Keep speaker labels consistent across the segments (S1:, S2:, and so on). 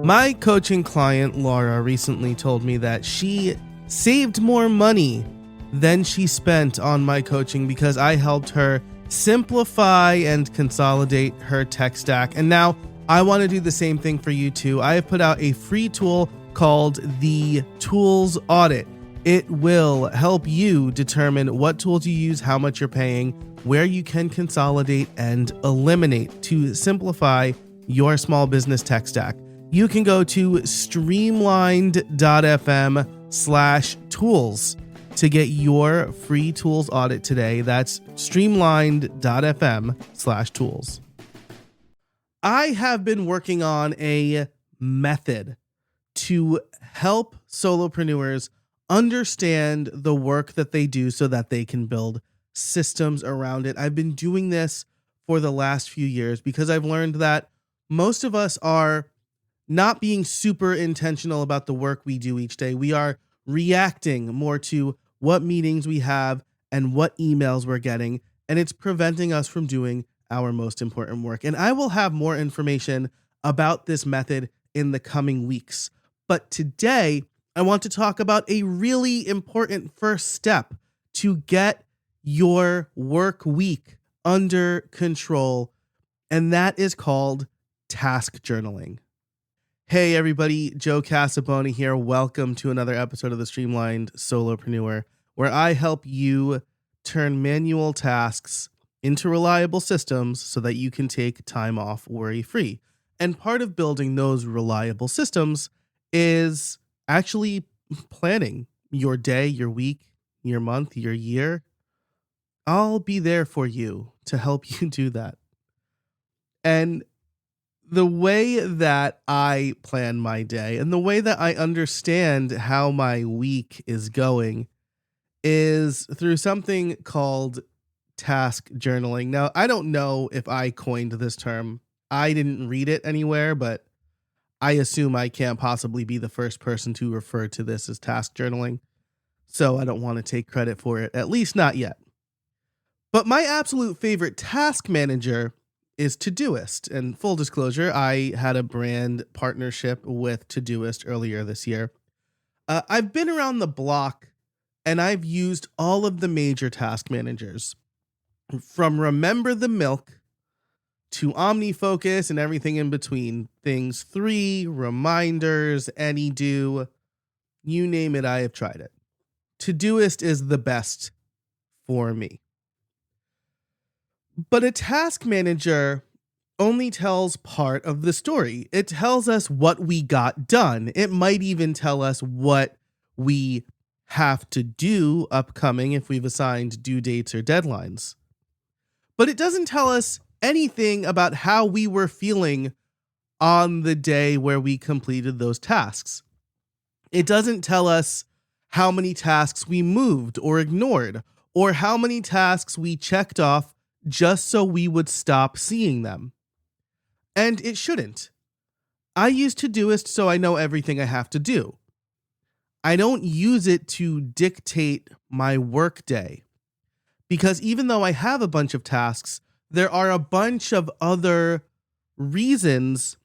S1: My coaching client, Laura, recently told me that she saved more money than she spent on my coaching because I helped her simplify and consolidate her tech stack. And now I want to do the same thing for you too. I have put out a free tool called the Tools Audit. It will help you determine what tools you use, how much you're paying, where you can consolidate and eliminate to simplify your small business tech stack. You can go to streamlined.fm/tools to get your free tools audit today. That's streamlined.fm/tools. I have been working on a method to help solopreneurs understand the work that they do so that they can build systems around it. I've been doing this for the last few years because I've learned that most of us are not being super intentional about the work we do each day. We are reacting more to what meetings we have and what emails we're getting, and it's preventing us from doing our most important work. And I will have more information about this method in the coming weeks. But today, I want to talk about a really important first step to get your work week under control, and that is called task journaling. Hey everybody, Joe Casaboni here. Welcome to another episode of the Streamlined Solopreneur, where I help you turn manual tasks into reliable systems so that you can take time off worry-free. And part of building those reliable systems is actually planning your day, your week, your month, your year. I'll be there for you to help you do that. And the way that I plan my day and the way that I understand how my week is going is through something called task journaling. Now, I don't know if I coined this term. I didn't read it anywhere, but I assume I can't possibly be the first person to refer to this as task journaling. So I don't want to take credit for it, at least not yet. But my absolute favorite task manager is Todoist. And full disclosure, I had a brand partnership with Todoist earlier this year. I've been around the block and I've used all of the major task managers, from Remember the Milk to OmniFocus and everything in between. Things 3, Reminders, AnyDo, you name it, I have tried it. Todoist is the best for me. But a task manager only tells part of the story. It tells us what we got done. It might even tell us what we have to do upcoming if we've assigned due dates or deadlines. But it doesn't tell us anything about how we were feeling on the day where we completed those tasks. It doesn't tell us how many tasks we moved or ignored, or how many tasks we checked off just so we would stop seeing them. And it shouldn't. I use Todoist so I know everything I have to do. I don't use it to dictate my workday, because even though I have a bunch of tasks, there are a bunch of other reasons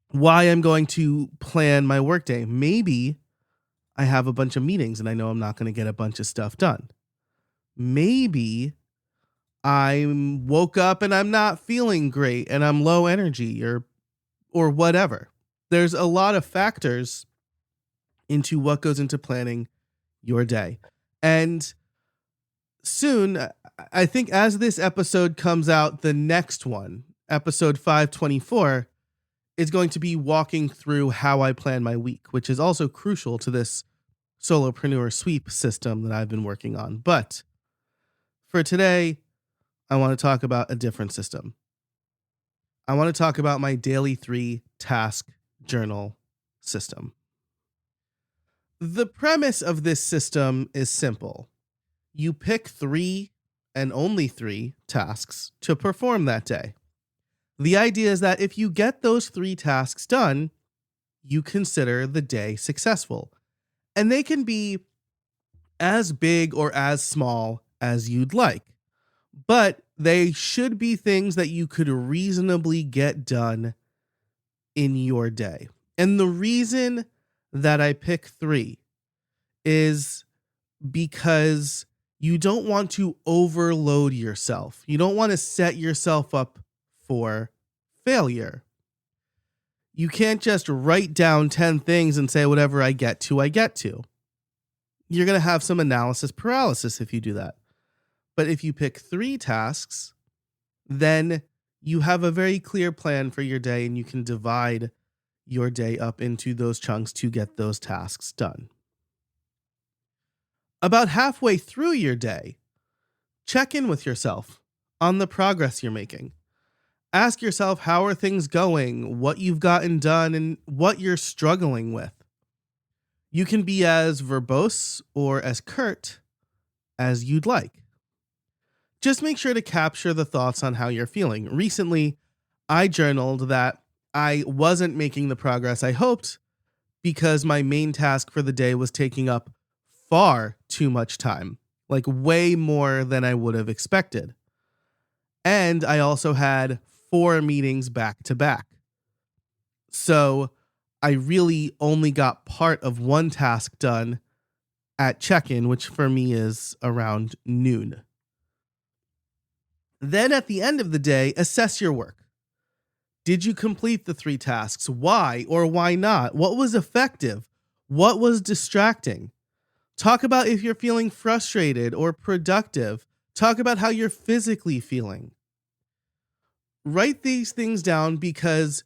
S1: why I'm going to plan my workday. Maybe I have a bunch of meetings and I know I'm not going to get a bunch of stuff done. Maybe I woke up and I'm not feeling great and I'm low energy or whatever. There's a lot of factors into what goes into planning your day. And soon, I think as this episode comes out, the next one, episode 524, is going to be walking through how I plan my week, which is also crucial to this solopreneur sweep system that I've been working on. But for today, I want to talk about a different system. I want to talk about my daily 3 task journal system. The premise of this system is simple. You pick 3 and only 3 tasks to perform that day. The idea is that if you get those 3 tasks done, you consider the day successful. And they can be as big or as small as you'd like. But they should be things that you could reasonably get done in your day. And the reason that I pick 3 is because you don't want to overload yourself. You don't want to set yourself up for failure. You can't just write down 10 things and say, whatever I get to, I get to. You're going to have some analysis paralysis if you do that. But if you pick 3 tasks, then you have a very clear plan for your day and you can divide your day up into those chunks to get those tasks done. About halfway through your day, check in with yourself on the progress you're making. Ask yourself, how are things going, what you've gotten done, and what you're struggling with. You can be as verbose or as curt as you'd like. Just make sure to capture the thoughts on how you're feeling. Recently, I journaled that I wasn't making the progress I hoped because my main task for the day was taking up far too much time, like way more than I would have expected. And I also had 4 meetings back to back. So I really only got part of one task done at check-in, which for me is around noon. Then at the end of the day, assess your work. Did you complete the 3 tasks? Why or why not? What was effective? What was distracting? Talk about if you're feeling frustrated or productive. Talk about how you're physically feeling. Write these things down because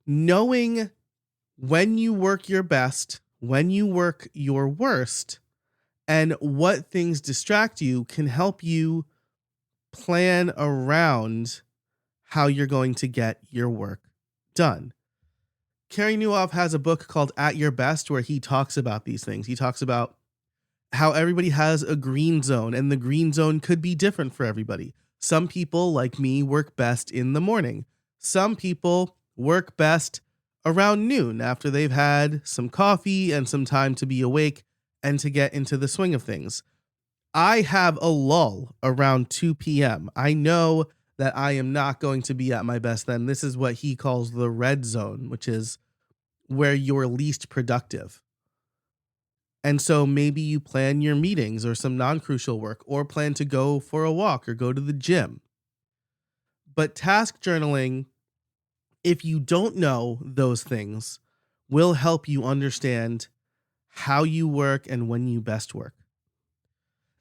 S1: knowing when you work your best, when you work your worst, and what things distract you can help you plan around how you're going to get your work done. Carey Nieuwhof has a book called At Your Best where he talks about these things. He talks about how everybody has a green zone, and the green zone could be different for everybody. Some people, like me, work best in the morning. Some people work best around noon after they've had some coffee and some time to be awake and to get into the swing of things. I have a lull around 2 p.m. I know that I am not going to be at my best then. This is what he calls the red zone, which is where you're least productive. And so maybe you plan your meetings or some non-crucial work, or plan to go for a walk or go to the gym. But task journaling, if you don't know those things, will help you understand how you work and when you best work.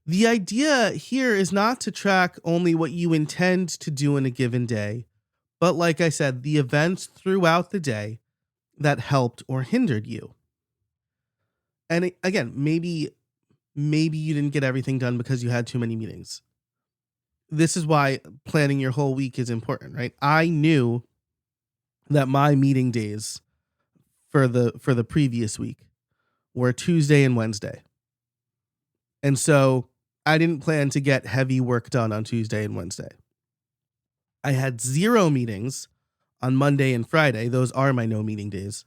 S1: The idea here is not to track only what you intend to do in a given day, but like I said, the events throughout the day that helped or hindered you. And again, maybe you didn't get everything done because you had too many meetings. This is why planning your whole week is important, right? I knew that my meeting days for the previous week were Tuesday and Wednesday. And so I didn't plan to get heavy work done on Tuesday and Wednesday. I had 0 meetings on Monday and Friday. Those are my no meeting days.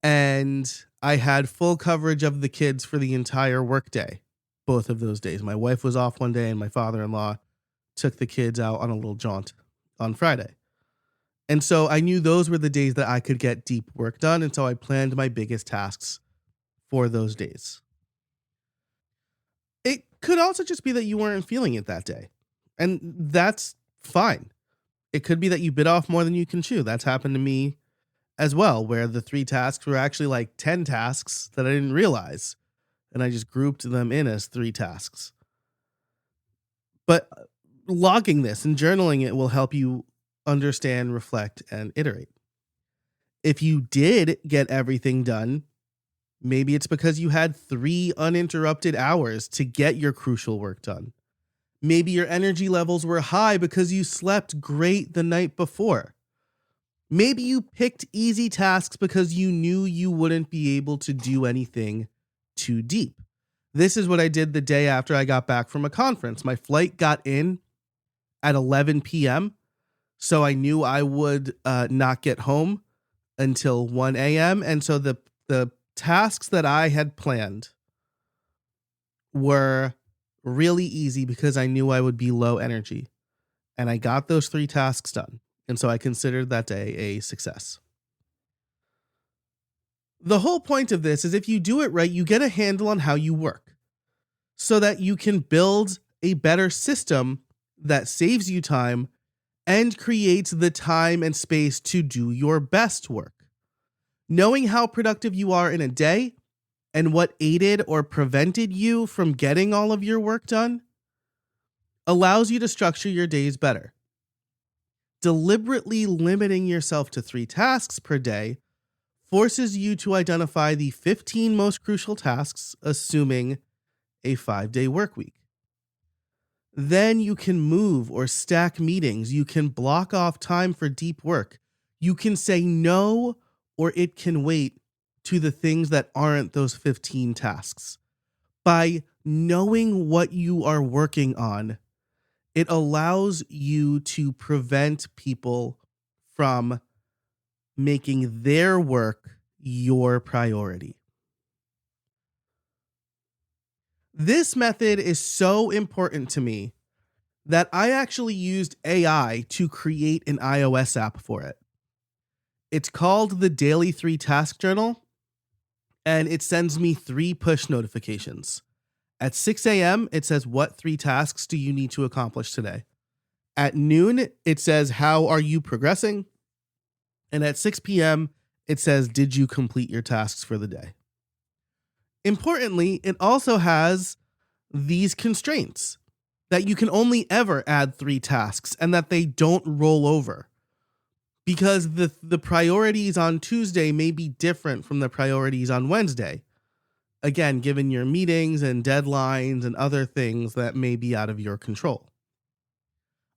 S1: And I had full coverage of the kids for the entire workday, both of those days. My wife was off one day and my father-in-law took the kids out on a little jaunt on Friday. And so I knew those were the days that I could get deep work done. And so I planned my biggest tasks for those days. It could also just be that you weren't feeling it that day. And that's fine. It could be that you bit off more than you can chew. That's happened to me as well, where the 3 tasks were actually like 10 tasks that I didn't realize. And I just grouped them in as 3 tasks. But logging this and journaling it will help you understand, reflect, and iterate. If you did get everything done, maybe it's because you had 3 uninterrupted hours to get your crucial work done. Maybe your energy levels were high because you slept great the night before. Maybe you picked easy tasks because you knew you wouldn't be able to do anything too deep. This is what I did the day after I got back from a conference. My flight got in at 11 p.m., so I knew I would not get home until 1 a.m. And so the tasks that I had planned were really easy because I knew I would be low energy. And I got those 3 tasks done. And so I considered that day a success. The whole point of this is if you do it right, you get a handle on how you work so that you can build a better system that saves you time and creates the time and space to do your best work. Knowing how productive you are in a day and what aided or prevented you from getting all of your work done allows you to structure your days better. Deliberately limiting yourself to 3 tasks per day forces you to identify the 15 most crucial tasks, assuming a 5-day work week. Then you can move or stack meetings. You can block off time for deep work. You can say no, or it can wait, to the things that aren't those 15 tasks. By knowing what you are working on, it allows you to prevent people from making their work your priority. This method is so important to me that I actually used AI to create an iOS app for it. It's called the Daily 3 Task Journal, and it sends me 3 push notifications. At 6 a.m., it says, what 3 tasks do you need to accomplish today? At noon, it says, how are you progressing? And at 6 p.m., it says, did you complete your tasks for the day? Importantly, it also has these constraints that you can only ever add 3 tasks and that they don't roll over, because the priorities on Tuesday may be different from the priorities on Wednesday. Again, given your meetings and deadlines and other things that may be out of your control.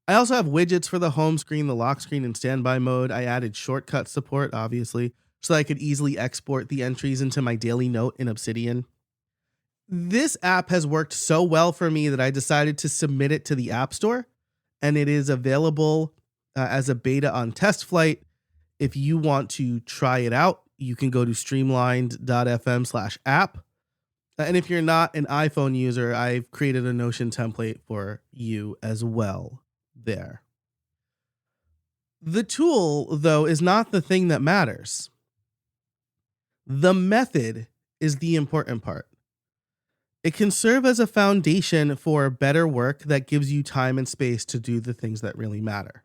S1: I also have widgets for the home screen, the lock screen, and standby mode. I added shortcut support, obviously, so that I could easily export the entries into my daily note in Obsidian. This app has worked so well for me that I decided to submit it to the App Store, and it is available as a beta on test flight. If you want to try it out, you can go to streamlined.fm/app. And if you're not an iPhone user, I've created a Notion template for you as well there. The tool, though, is not the thing that matters. The method is the important part. It can serve as a foundation for better work that gives you time and space to do the things that really matter.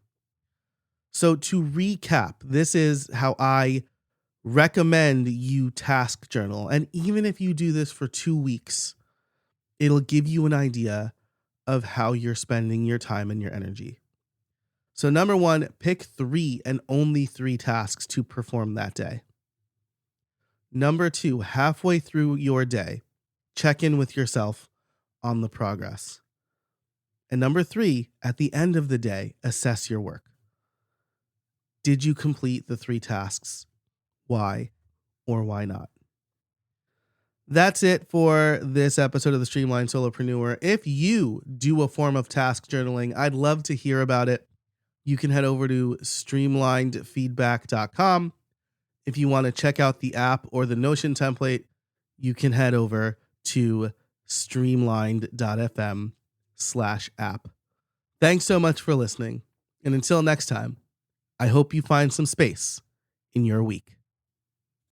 S1: So to recap, this is how I recommend you task journal. And even if you do this for 2 weeks, it'll give you an idea of how you're spending your time and your energy. So number 1, pick 3 and only 3 tasks to perform that day. Number 2, halfway through your day, check in with yourself on the progress. And number 3, at the end of the day, assess your work. Did you complete the 3 tasks? Why or why not? That's it for this episode of the Streamlined Solopreneur. If you do a form of task journaling, I'd love to hear about it. You can head over to streamlinedfeedback.com. If you want to check out the app or the Notion template, you can head over to streamlined.fm/app. Thanks so much for listening. And until next time, I hope you find some space in your week.